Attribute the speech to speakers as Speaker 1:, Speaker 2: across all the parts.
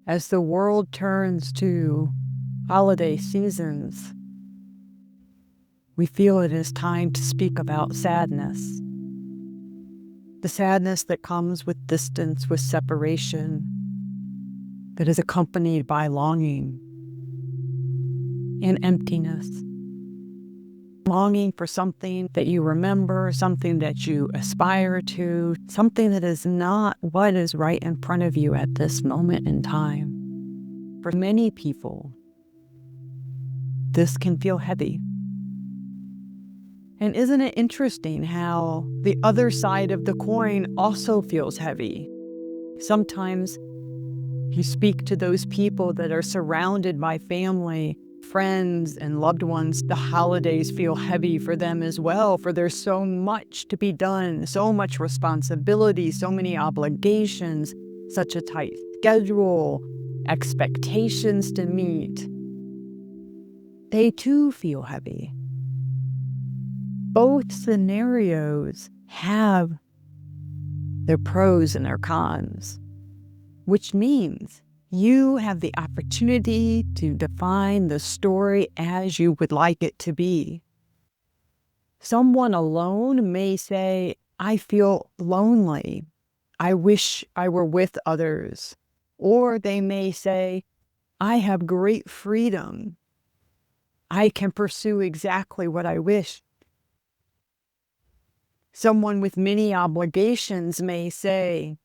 Speaker 1: As the world turns to holiday seasons, we feel it is time to speak about sadness. The sadness that comes with distance, with separation, that is accompanied by longing and emptiness. Longing for something that you remember, something that you aspire to, something that is not what is right in front of you at this moment in time. For many people, this can feel heavy. And isn't it interesting how the other side of the coin also feels heavy? Sometimes you speak to those people that are surrounded by family, friends, and loved ones. The holidays feel heavy for them as well, for there's so much to be done, so much responsibility, so many obligations, such a tight schedule, expectations to meet. They too feel heavy. Both scenarios have their pros and their cons, which means you have the opportunity to define the story as you would like it to be. Someone alone may say, I feel lonely. I wish I were with others. Or they may say, I have great freedom. I can pursue exactly what I wish. Someone with many obligations may say,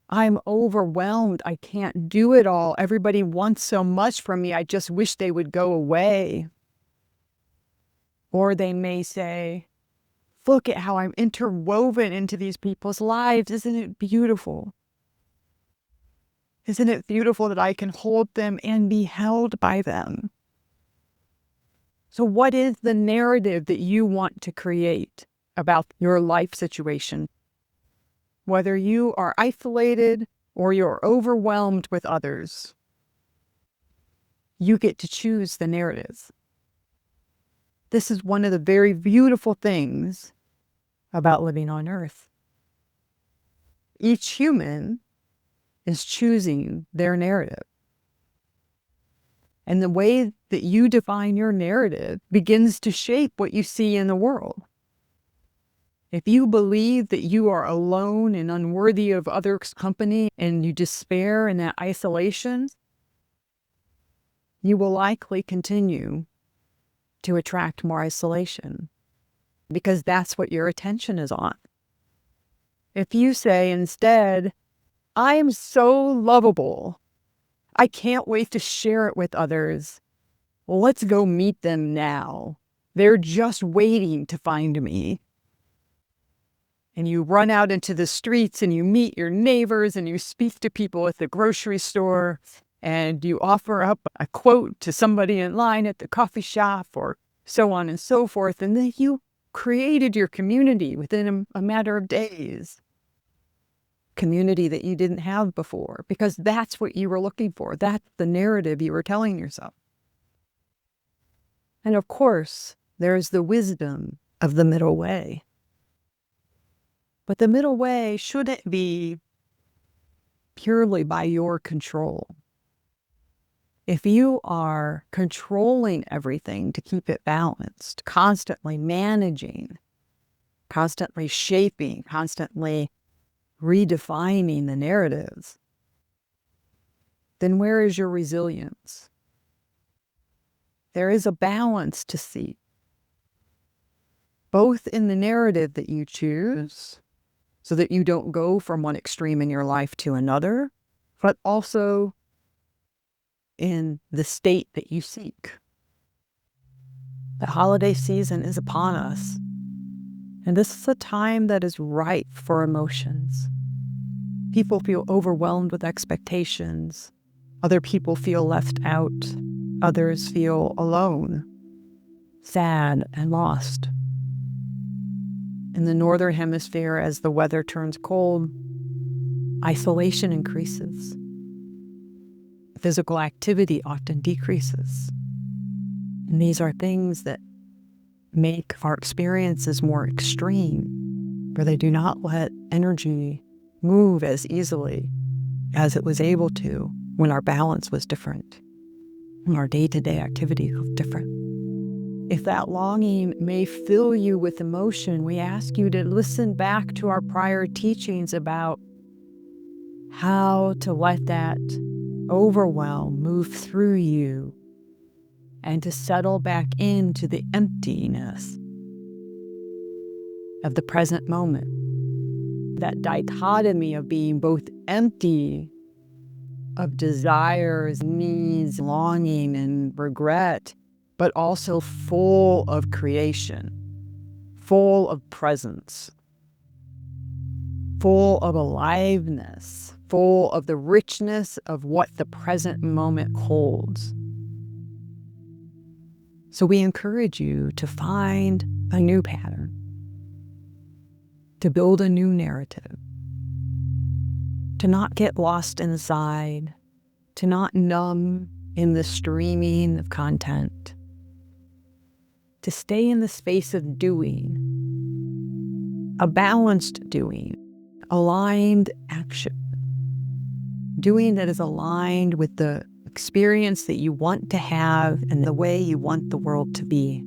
Speaker 1: I'm overwhelmed. I can't do it all. Everybody wants so much from me. I just wish they would go away. Or they may say, look at how I'm interwoven into these people's lives. Isn't it beautiful? Isn't it beautiful that I can hold them and be held by them? So what is the narrative that you want to create about your life situation? Whether you are isolated or you're overwhelmed with others, you get to choose the narrative. This is one of the very beautiful things about living on Earth. Each human is choosing their narrative. And the way that you define your narrative begins to shape what you see in the world. If you believe that you are alone and unworthy of others' company and you despair in that isolation, you will likely continue to attract more isolation because that's what your attention is on. If you say instead, I am so lovable, I can't wait to share it with others. Well, let's go meet them now. They're just waiting to find me. And you run out into the streets and you meet your neighbors and you speak to people at the grocery store and you offer up a quote to somebody in line at the coffee shop or so on and so forth. And then you created your community within a matter of days. Community that you didn't have before because that's what you were looking for. That's the narrative you were telling yourself. And of course, there's the wisdom of the middle way. But the middle way shouldn't be purely by your control. If you are controlling everything to keep it balanced, constantly managing, constantly shaping, constantly redefining the narratives, then where is your resilience? There is a balance to seek, both in the narrative that you choose, so that you don't go from one extreme in your life to another, but also in the state that you seek. The holiday season is upon us, and this is a time that is ripe for emotions. People feel overwhelmed with expectations. Other people feel left out. Others feel alone, sad, and lost. In the Northern Hemisphere, as the weather turns cold, isolation increases. Physical activity often decreases. And these are things that make our experiences more extreme, where they do not let energy move as easily as it was able to when our balance was different, when our day-to-day activities was different. If that longing may fill you with emotion, we ask you to listen back to our prior teachings about how to let that overwhelm move through you and to settle back into the emptiness of the present moment. That dichotomy of being both empty of desires, needs, longing, and regret, but also full of creation, full of presence, full of aliveness, full of the richness of what the present moment holds. So we encourage you to find a new pattern, to build a new narrative, to not get lost inside, to not numb in the streaming of content, to stay in the space of doing, a balanced doing, aligned action, doing that is aligned with the experience that you want to have and the way you want the world to be.